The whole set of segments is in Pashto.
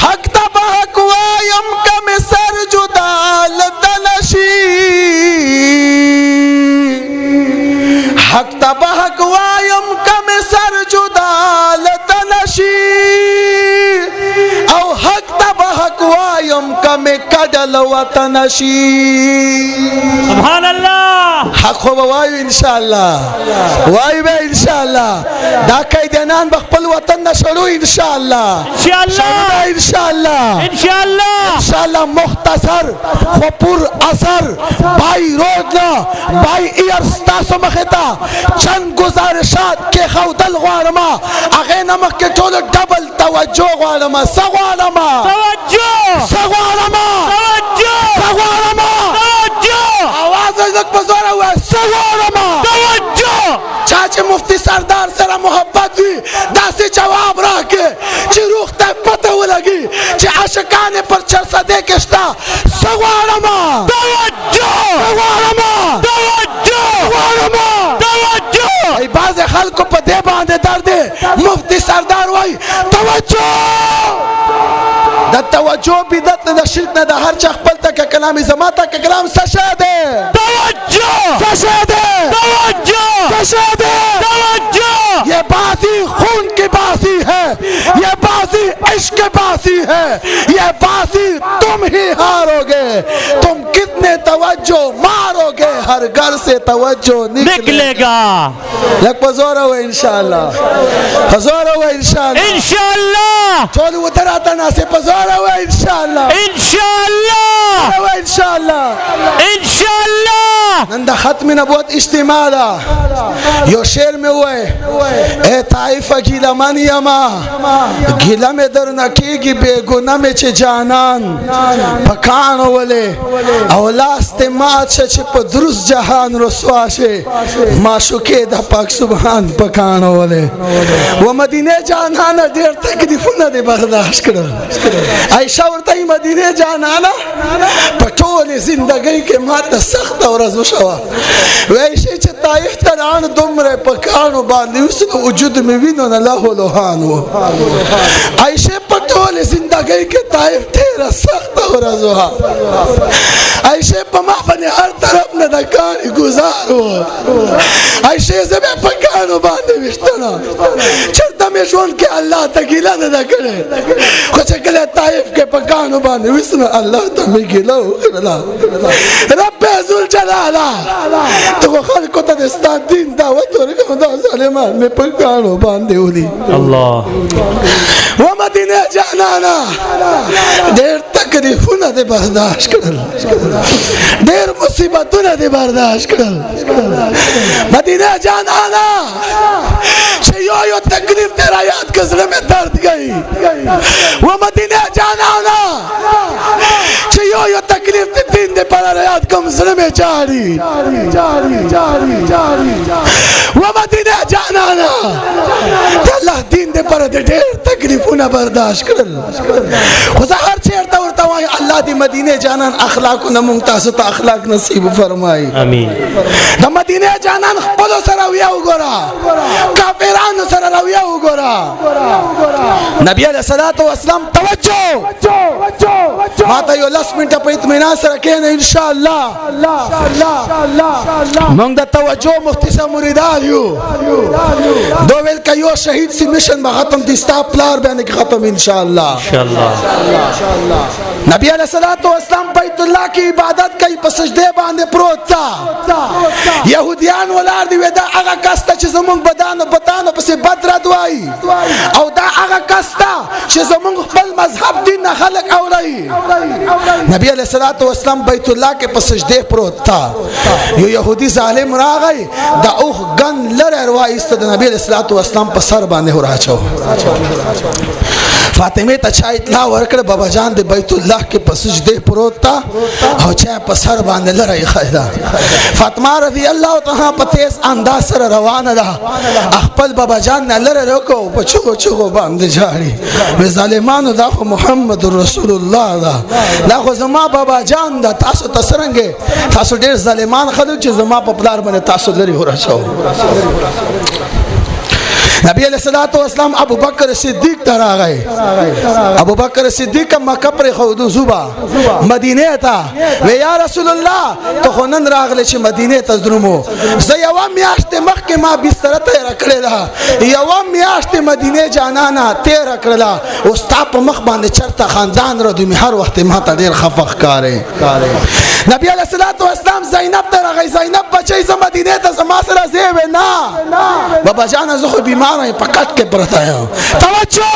حق ته به حق وایم که مې سر جدا له تنه شي حق ته به حق وایم که مې سر جدا له تنه شي او حق ته به حق وایم که مې کډه له وطنه شي سبحان الله حق خو به وایو انشاءالله وایو به انشاءالله دا قیدیانان به خپل وطن نه شړو انشاءالله انشاءالله مختصر خو پر اثر بای رود نه بای ایر ستاسو مخې ته چند گزارشات کې ښودل غواړم هغې نه مخکې ټولو ډبل توجه غواړم څه غواړم آواز یې لږ په زوره ووایه څه غواړم چا چې مفتي سردار سره محبت وي داسې جواب راکړي چې روح ته پته ولګي چې عاشقان یې پر چرسدې کې شته څه غواړم ای بعضې خلکو په دې باندې درد دی مفتي سردار وایي توجه د توجه بدعت نه د شرک نه د هر چا خپل تک کلام زما تک کلام څه شی دی یہ بازی خون کی بازی ہے یہ بازی عشق بازی ہے یہ بازی تم ہی ہارو گے تم کتنے توجہ مارو گے ہر گھر سے توجہ نکلے گا لگ پزور ہو انشاءاللہ پزور ہو انشاءاللہ چولو ادھر آتا نا سے پزور ہو انشاءاللہ نند ختم نبوت اجتماع دا یو شعر میں ہوئے اے طائفہ گیلہ من یما گیلہ میں در نکیگی بے گناہ میں چھ جانان پکانو ولے اولاست مات چھ پا درست جہان رسوا شے معشوقے دا پاک سبحان پکانو ولے و مدینہ جانانا دیر تکلیفونا دے برداشت کرو عائشہ ورطای مدینہ جانانا پٹول زندگی کے مات سخت اور رزو شوا ویشی چھ طائف تران دمرے پکانو باندی اسن وجود میں وینو نلہو لوحانو عائشہ پٹول زندگی کے طائف تیرا سخت اور رزو عائشہ پما بنے ہر طرف ندکانی گزارو عائشہ زبے پکانو باندی وشتنا چرتا میں شون کے اللہ تکیلہ ندکنے کچھ کلے طائف کے پکانو باندی وشتنا اللہ تمیگیلہ رب عزول جلالا تو خلقو تا دستان دین دعوت ورکم دا ظالمان میں پکانو باندے ہولی اللہ و مدینہ جانانا دیر تکلیفونا دے برداشت کرل دیر مصیبتونا دے برداشت کرل مدینہ جانانا یو تکلیف تیرا یاد کسرے میں درد گئی و مدینہ جانانا یو تکلیف دین دے پر یاد کمسرے میں جاری و مدینہ جانانا اللہ دین دے پر دیر تکلیفونا برداشت کرل خوزا ہر چیر تورتا وائی اللہ دی مدینہ جانان اخلاق و نمونگتاسو تا اخلاق نصیب فرمائی آمین دا مدینہ جانان خپلو سر رویہ گورا کافرانو سر رویہ گورا نبی علیہ السلام توجہ ماتا یو لس منٹا پہ اطمینان سر رکھیں انشاءاللہ منگ دا توجہ مفتی سے مریدار یو دو ویل کا یو شہید سی مشن با ختم دیستا پلار بیانے کی ختم انشاءاللہ نبی علیہ السلام بیت اللہ کی عبادت کئی پسجدے باندے پروت تا یہودیان ولار دی ویدہ اگا کستا چی زمونگ بدانو پسی بد ردوائی او دا اگا کستا چی زمونگ بل مذہب دین خلق اولائی نبی علیہ السلام بیت اللہ کے پسجدے پروت تا یو یہودی ظالم را گئی دا اوخ گن لر اروائی است دا نبی علیہ السلام پسر باندے ہو رہا چاہو فاطمہ تا چاہ اطلاع ورکڑ بابا جان دے بیت اللہ کے پسجدے پروت تا او چاہ پسر باندے لرائی خیدہ فاطمہ رضی اللہ تہاں پتیز انداز سر روان دا اخپل بابا جان نے لر رکو پچھو باندے جاری وی ظالمانو دا خو محمد رسول اللہ دا خو زما بابا جان دا تاسو تسرنگے تاسو دیر ظالمان خلق چی زما پپلار بنے تاسو لری ہو رہا چاہو نبی علیہ الصلوۃ والسلام ابو بکر صدیق ته راغی. ابو بکر صدیق مکه پر خودو زوبا مدینه ته و یا رسول الله ته خنن راغلی چې مدینه ته درمو. زه یو میاشت مخکې ما بستر ته راکړی دا یو میاشت مدینه جانانا تیر کړلا او ستا په مخ باندې چرته خاندان را دوی هر وخت ما ته ډیر خفق کاری. نبی علیہ الصلوۃ والسلام زینب ته راغی. زینب بچی ز مدینه ته زما سره زیو نه بابا جان زه خو بیمار یم پکټ کې پرتا یم. توجه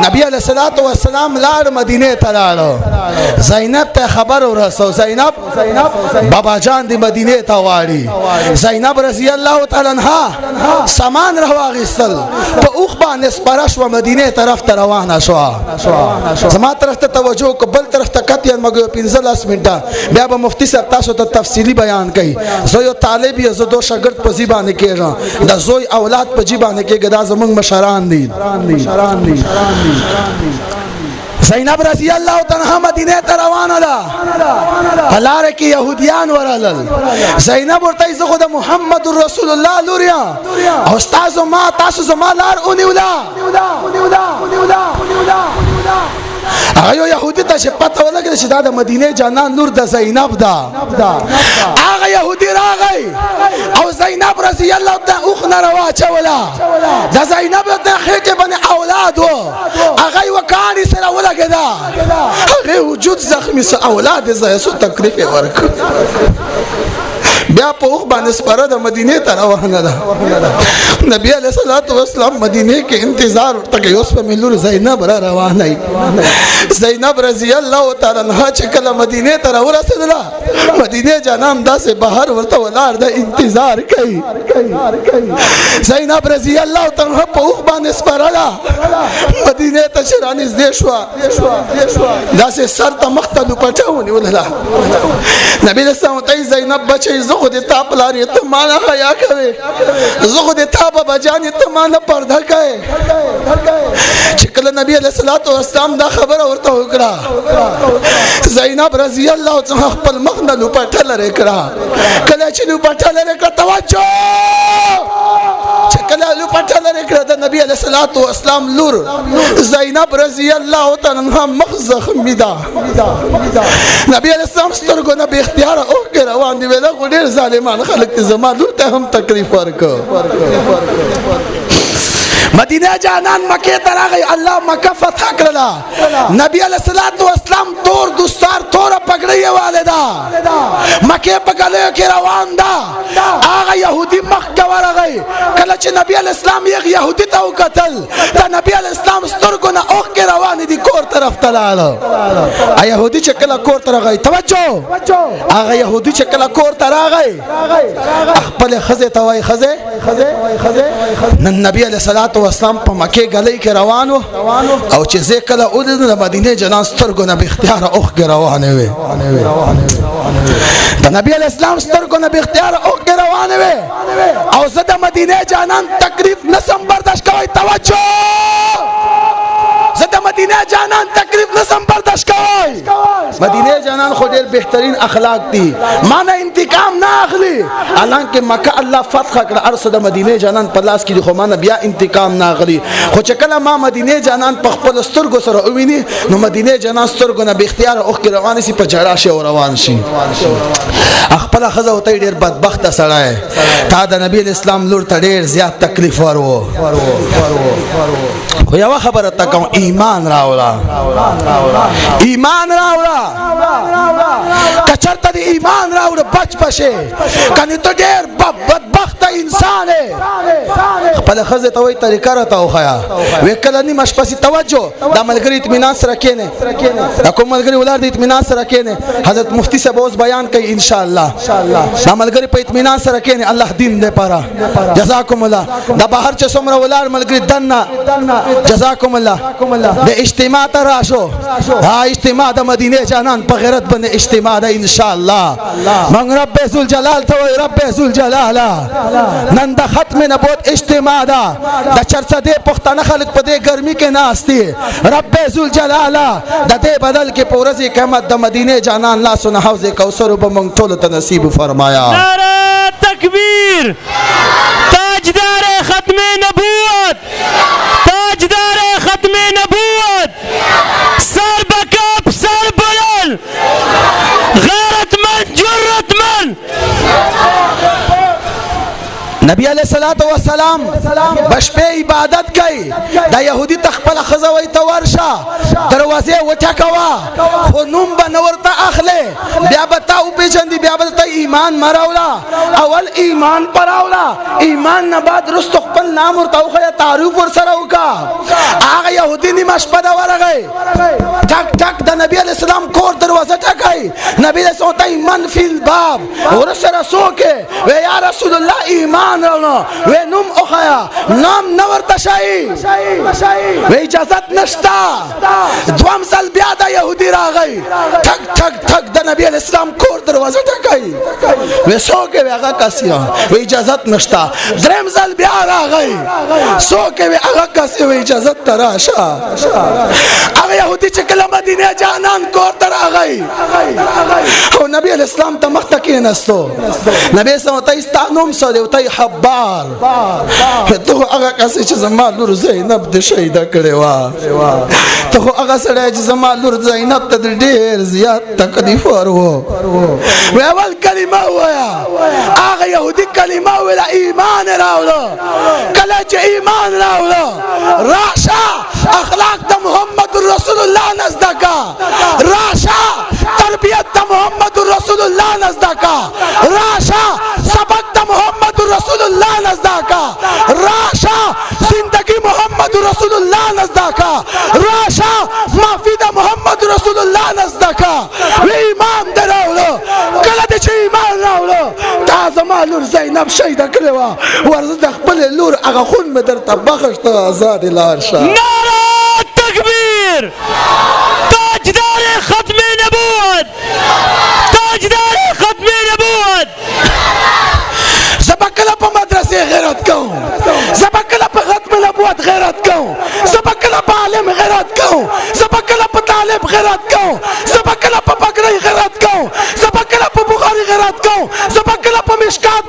نبی علیہ الصلوۃ والسلام لاړ مدینه ته لاړ. زینب ته خبر ورسو. زینب بابا جان دی مدینه ته واړي. زینب رضی الله تعالی عنها سامان راواغستل په اوخ باندې سپارښ و مدینه طرف ته روانه شو. زما طرف ته توجه کو بل طرف ته کتل مګو 15 منټه بیا به مفتی صاحب تاسو ته تفصیلی بیان کوي. زه یو طالب یم زه دو شاګرد په زبانه کېږم د زوی اولاد په زبانه کې دا زمونږ مشران دي. زینب رضی الله تعالی مدینه ته روانه ده. پلار کې يهوديان ورالل. زینب ورته زه خو د محمد رسول الله لوریا او تاسو زما لار اونیولا. هغه يهودي ته چې پته ولګی چې دا د مدینه جانان نور د زینب ده. هغه يهودي راغی او زینب رضی الله تعالی اوخ نه روا چولا. د زینب د خېټه باندې اولاد وو. هغه وکاني سره ولګیدا. هغه وجود زخمی سره اولاد زې سو تکلیف ورک. بیا په اوخ باندې سپاره د مدینه ته روانه ده. نبی علیہ الصلوۃ والسلام مدینه کې انتظار ورته کوي. اوس په ملور زینب را روانه. زینب رضی الله تعالی عنها چې کله مدینه ته ورسېدله مدینه جانان داسې بهر ورته ولاړ د انتظار کوي. زینب رضی الله تعالی عنها په اوخ باندې سپاره مدینه ته شرانیز دې شو داسې سر ته مختلو پټاونی ولله. نبی رسول الله زینب بچي زه خو دې تا پلار ته معنا حیا کوي. زه خو دې تا بابا جان ته معنا پرده کوي. چې کله نبی علیہ الصلوۃ والسلام دا خبره ورته وکړه زینب رضی الله عنها خپل مخ نه لوپټل لري کړه. کله چې لوپټل لري کړه توجه چې کله لوپټل لري کړه د نبی علیہ الصلوۃ والسلام لور زینب رضی الله تعالی عنها مخ زخمی ده. نبی علیہ السلام سترګو نه به اختیار او روان دي. ویل خو ډیر ظالمان خلک ته زما لور ته هم تکلیف ورکو. مدینه جانان مکه ته راغی. الله مکه فتح کړله. نبی علیہ الصلوۃ والسلام تور دستار تور پګړی والدا مکه په کله کې روان ده. هغه يهودي مخ ورغی. کله چې نبی علیہ السلام یو يهودي ته وکتل ته نبی علیہ السلام سترګو نه اوخ کې روان دي کور طرف ته لاړ. يهودي چې کله کور ته راغی توجه هغه يهودي چې کله کور ته راغی خپل خزه ته وای خزه نن نبی علیہ الصلوۃ والسلام په مکه غلې کې روانو او چې زه کله اولد د مدینه جنان سترګو نه به اختیار اوخ کې روانه وي. د نبی علیہ السلام سترګو نه به اختیار اوخ کې روانه وي او زه د مدینه جانان تکلیف نسم برداشت کوي. توجه زه د مدینه جانان تکلیف نسم برداشت کوي. مدینه جانان خو ډېر بهترین اخلاق دي. معنی انتقام نه اخلي. حالانکه مکه الله فتح کړ ارسه د مدینه جانان په لاس کې دي خو معنی بیا انتقام نه اخلي. خو چې کله ما مدینه جانان په خپل سترګو سره وویني نو مدینه جانان سترګو نه به اختیار اوخ کې روان شي په جړا شي او روان شي. خپل خزه وته ډېر بدبخت سړی تا د نبی اسلام لور ته ډېر زیات تکلیف ورو. خو یو خبره تا کوم ایمان راوړه. ایمان راوړه. کچرته دی ایمان راوړه بچ بشه کني ته ډېر بدبخت انسان خپل خزه ته وای طریقه را ته وخیا وکړه نی مشپسي توجه د ملګری اطمینان سره کینه د کوم ملګری ولر د اطمینان سره کینه. حضرت مفتی صاحب اوس بیان کوي ان شاء الله. د ملګری په اطمینان سره کینه الله دین دې پاره. جزاکم الله. د بهر چې څومره ولر ملګری دنه جزاکم الله. د اجتماع ته راشو. ها اجتماع د مدینه جانان په غیرت باندې اجتماع ده ان شاء الله. من رب ذل جلال ته وای رب ذل جلال نن د ختم نبوت اجتماع ده. د چرڅه دې پښتنه خلک په دې ګرمي کې ناشتي رب ذل جلال د دې بدل کې پورزي قیامت د مدینه جانان لا سن حوض کوثر به مونږ ټول ته نصیب فرمایا. تکبیر تاجدار ختم نبوت تاجدار ختم نبوت سر بکف سر بلند غیرتمند جرأتمند نبی علیہ الصلوۃ والسلام بشپه عبادت کوي دا يهودي تخپل خزوي تورشا دروازه وټکوا خو نوم به نورته اخله بیا به تا او پیجندي بیا به ته ایمان مراولا اول ایمان پراولا ایمان نه بعد رست خپل نام ورته خو تعریف ور سره وکا هغه يهودي نیمش په دا ورغی ټک ټک د نبی علیہ السلام کور دروازه ټکای نبی علیہ السلام ته ایمان فی الباب ور سره سوکه و یا رسول الله ایمان و نوم اخیا نام نور تشایی و اجازت نشتا دوام سال بیا دا یهودی راغی ٹھک ٹھک ٹھک دا نبی علیہ السلام کور دروازه ټکای و سوکه و هغه کسیا و اجازت نشتا دریم سال بیا راغی سوکه و هغه کسیا و اجازت تراشا هغه یهودی چې کله مدینه جانان کور تر راغی او نبی علیہ السلام ته مخ تکې نستو نبی اسلام ته استانوم سره ته حبار ته هغه کس چې زما لور زینب د شهیدا کړي وا ته هغه سره چې زما لور زینب ته ډېر زیات تکلیف ورو و اول کلمه وایا هغه يهودي کلمه ولا ایمان راوړو کله چې ایمان راوړو راشه اخلاق د محمد رسول الله نزدکا راشه تربیت د محمد رسول الله نزدکا راشه سبق د محمد رسول الله نزدکا راشه زندگی محمد رسول الله نزدکا راشه معافی د محمد رسول الله نزدکا و ایمان دراولو کله چې ایمان راولو تا زما لور زینب شهیدا کړې وا ورزه د خپل لور هغه خون مې درته بخښت آزاد لار شه نعرہ تکبیر تاجدار ختم نبوت تاجدار ختم نبوت سبق په مدرسې غیرت کوم سبق په ختم نبوت غیرت کوم سبق په عالم غیرت کوم سبق په طالب غیرت کوم سبق په بګړی غیرت کوم سبق په بخاری غیرت کوم سبق په مشکات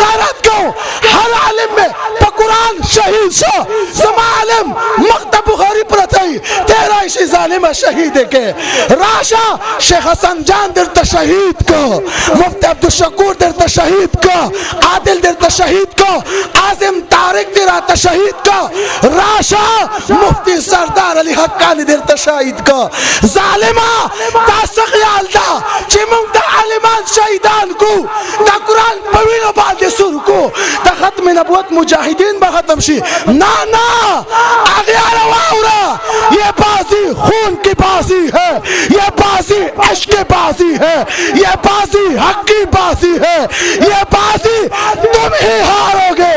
غیرت کوم هر عالم په قرآن شهید شو زما عالم مکتب بخاری پرتی تیرا شی ظالم شهید کے راشا شیخ حسن جان درته شهید کو مفتی عبدالشکور درته شهید کو عادل درته شهید کو عاصم طارق درته شهید کو راشا مفتی سردار علی حقانی درته شهید کو ظالما تاسو خیال دا چې موږ د عالمان شهیدان کو دا قرآن په وینو باندې سور کو دا ختم نبوت مجاهدین به ختم شي نا نا اغیار واورا یہ بازی خون کی بازی ہے یہ بازی عشق کی بازی ہے یہ بازی حق کی بازی ہے یہ بازی تم ہی ہارو گے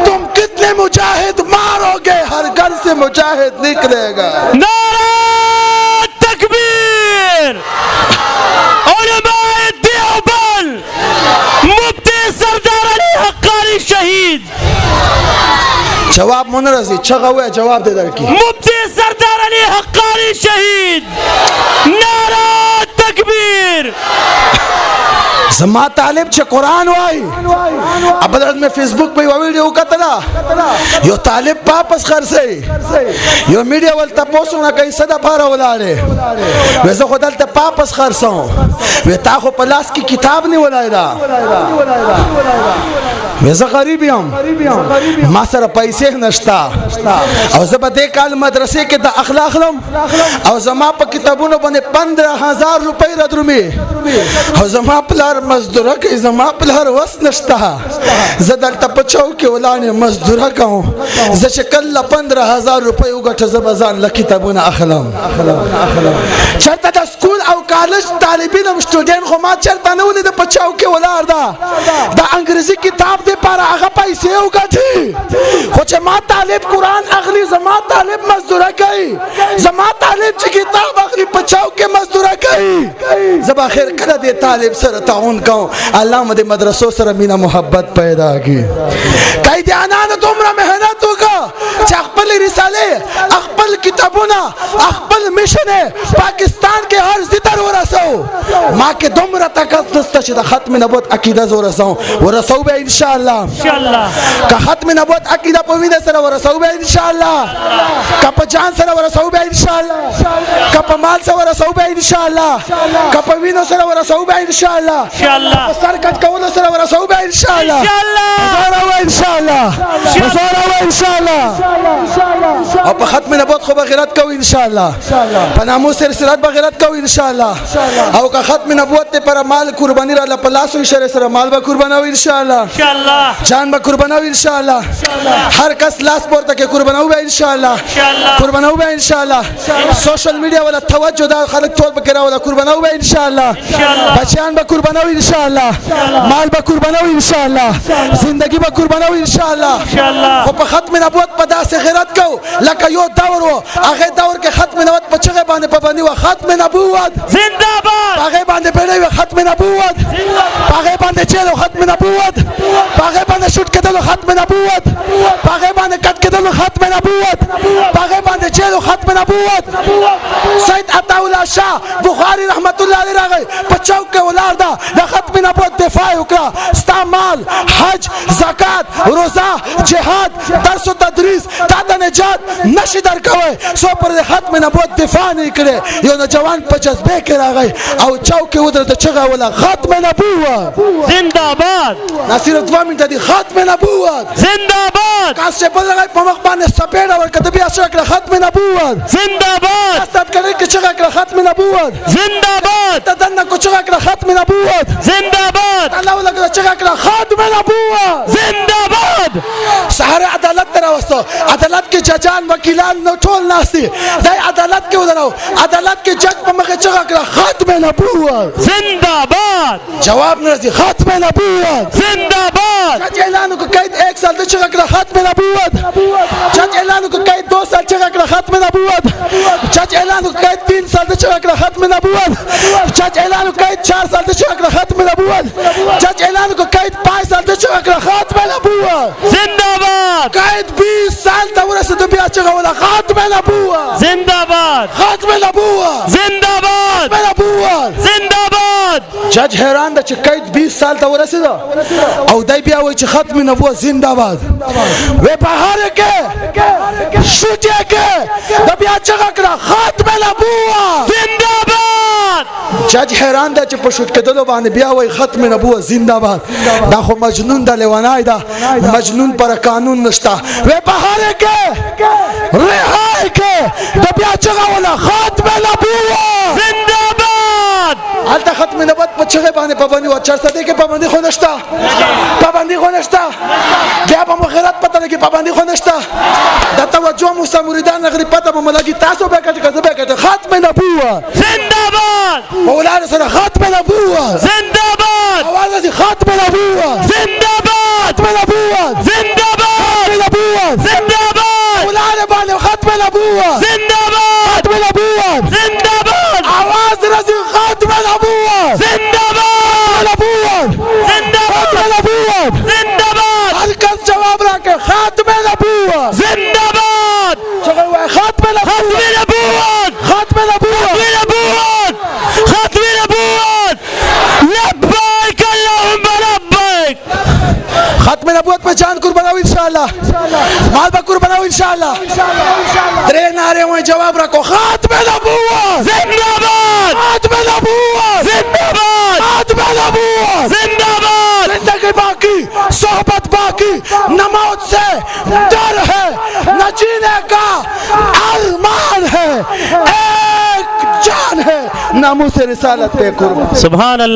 تم کتنے مجاہد مارو گے ہر گھر سے مجاہد نکلے گا نعرہ تکبیر علماء دیوبند مفتی سردار علی حقانی شهید جواب منرزی چغوه جواب دے درکی مفتی سردار علی حقانی شهید نعرہ تکبیر زما طالب چې قرآن وای ابدرت میں فیسبوک پہ ویڈیو کتلا یو طالب پاپس خرسی یو میڈیا ولتا پوسونا کئی صدا پارا ولاره ویسا خودل تا پاپس خرسوں وی تا خو پلاس کی کتاب نہیں ولائی دا ویسا غریبی هم ما سر پیسے نشتا او زبا دے کال مدرسے کے دا اخلاق لم او زما پا کتابونو بنے 15,000 روپے ردرمی او زما پلار مزدورہ کئی زما پلار وس نشتا زدل تا پچاو کے ولانے مزدورہ کہوں زشکل 15,000 روپے اگٹھ زبازان لکتابون اخلم چرتا دا سکول او کالج طالبین ام سٹوڈین خو ما چرتا نولی دا پچاو کے ولار دا انگریزی کتاب دې پاره هغه پیسې وګټي خو چې ما طالب قرآن اخلي زما طالب مزدوره کوي زما طالب چې کتاب اخلي په چوک کې مزدوره کوي زه به آخر کله دې طالب سره تعاون کوم الله مو دې مدرسو سره مینه محبت پیدا کړي قیدیانانو دومره محنت وکړه چې خپل رسالې خپل کتابونه خپل مشن پاکستان کې هر ځای ورسو ما کې دومره طاقت نشته چې د ختم نبوت عقیده ورسو به ان شاء الله که ختم نبوت عقیده په وینه سره ورسو به ان شاء الله که په جان سره ورسو به ان شاء الله که په مال سره ورسو به ان شاء الله که په وینه سره ورسو به ان شاء الله په سر کټ کولو سره ورسو به ان شاء الله ان شاء الله ان شاء الله او په ختم نبوت خو بغیرت کوي ان شاء الله په ناموس سره بغیرت کوي ان شاء الله او که ختم نبوت ته پر مال قربانی را لپلاسو اشاره سره مال به قربانو ان شاء الله جان به قربانو ان شاء الله هر کس لاس پورته کې قربانو به ان شاء الله قربانو به ان شاء الله سوشل میډیا ولا توجه دا خلک ټول بکرا ولا قربانو به ان شاء الله بچیان به قربانو ان شاء الله مال به قربانو ان شاء الله زندگی به قربانو ان شاء الله خو په ختم نبوت په داسې غیرت کو لکه یو دور و هغه دور کې ختم نبوت په چغه باندې پابندي و ختم نبوت زنده‌باد هغه باندې پیړې ختم نبوت هغه باندې چلو ختم نبوت هغه باندې شوټ کېدل ختم نبوت هغه باندې کټ کېدل ختم نبوت هغه باندې چلو ختم نبوت سید عطا الله شاه بخاری رحمت الله علیه راغی په چوک کې ولار دا د ختم نبوت دفاع وکړه استعمال حج زکات روزه جهاد درس او تدریس تا د نجات نشي درکوي سو پر ختم نبوت دفاع نه کړي یو نوجوان په جذبه کې راغی او چوک کې ودرته چغه ولا ختم نبوت زنده‌باد ناصر دوه منټه دي ختم نبوت زنده‌باد کاس چې بل راغی په مخ باندې سپېړه ورکړه بیا شکل ختم نبوت زنده‌باد استاد کړي کې چغه کړه ختم نبوت زنده‌باد تدنه کو چغه کړه ختم نبوت زنده‌باد الله ولا چغه کړه ختم نبوت زنده‌باد سحر عدالت تراوستو عدالت کې ججان وکیلان نو ټول ناسي دای عدالت کې ودرو عدالت کې جج په مخه چغه کړه ختم نبوت زنده‌باد جواب نرسي ختم نبوت زنده‌باد جج اعلان کو قید 1 سال ته چغه کړه ختم نبوت جج اعلان کو قید 2 سال چغه کړه ختم نبوت جج اعلان کو قید 3 سال ته چغه کړه ختم نبوت جج اعلان کو قید 4 سال ته چغه کړه ختم نبوت جج اعلان کو قید 5 سال ته چغه کړه ختم نبوت زنده‌باد قید 20 سال ته ورسېد بیا چغه ولا ختم نبوت زنده‌باد ختم نبوت زنده‌باد ختم نبوت زنده‌باد جج حیران ده چې قید 20 سال ته ورسېد او دای بیا وایي چې ختم نبوت زنده‌باد و بهار کې شوټه کې د بیا چغه کړه ختم نبوت زنده‌باد جج حیران ده چې په شوټ کېدلو باندې بیا وایي ختم نبوت زنده‌باد دا خو مجنون ده لیونای ده مجنون پر قانون نشته و بهار کې رهای کې د بیا چغه ولا ختم نبوت زنده‌باد حالتا ختم نبوت په چغه باندې پابندي و 400 کې پابندي خو نشته پابندي خو نشته بیا په مغیرت پته نه کې پابندي خو نشته د توجه موسی مریدان غری پته به ملګری تاسو به کټ کړه به کټ ختم نبوت زنده‌باد مولانا سره ختم نبوت زنده‌باد اواز دي ختم نبوت زنده‌باد ختم نبوت زنده‌باد نبوت زنده‌باد مولانا باندې ختم نبوت زنده‌باد ختم نبوت زنده‌باد اواز رزي ختم نبوت زنده‌باد نبوت زنده‌باد ختم نبوت زنده‌باد هر کس جواب راکړه ختم نبوت زنده‌باد ختم نبوت ختم نبوت نبوت ختم نبوت لبیک اللهم لبیک ختم نبوت په جان قربانو ان شاء الله مال به قربانو ان شاء الله درې ناره وای جواب راکو ختم نبوت زنده‌باد ختم نبوت زنده‌باد ختم نبوت زنده‌باد زندگی باقی صحبت باقی न मौत से डर है न जीने का अरमान है एक जान है नामूस रिसालत पे कुर्बान सुभान अल्लाह।